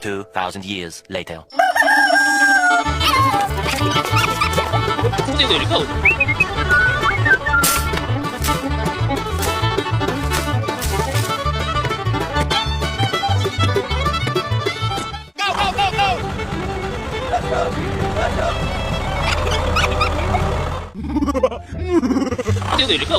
2,000 years later. 어디 내릴까? 어디 내릴까?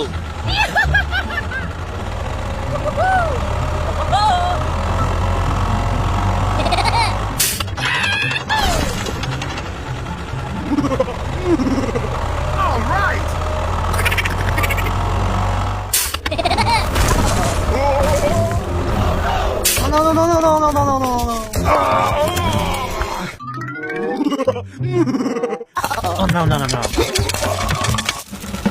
Oh no no no no.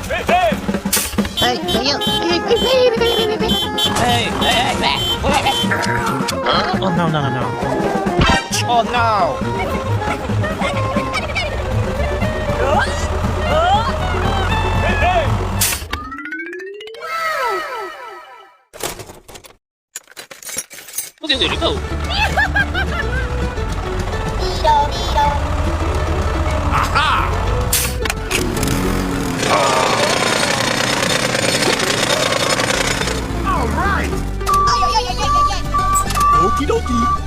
Hey, hey, you. Hey, hey, hey. Oh no no no no. Oh no. 어디 내릴까? Okie dokie.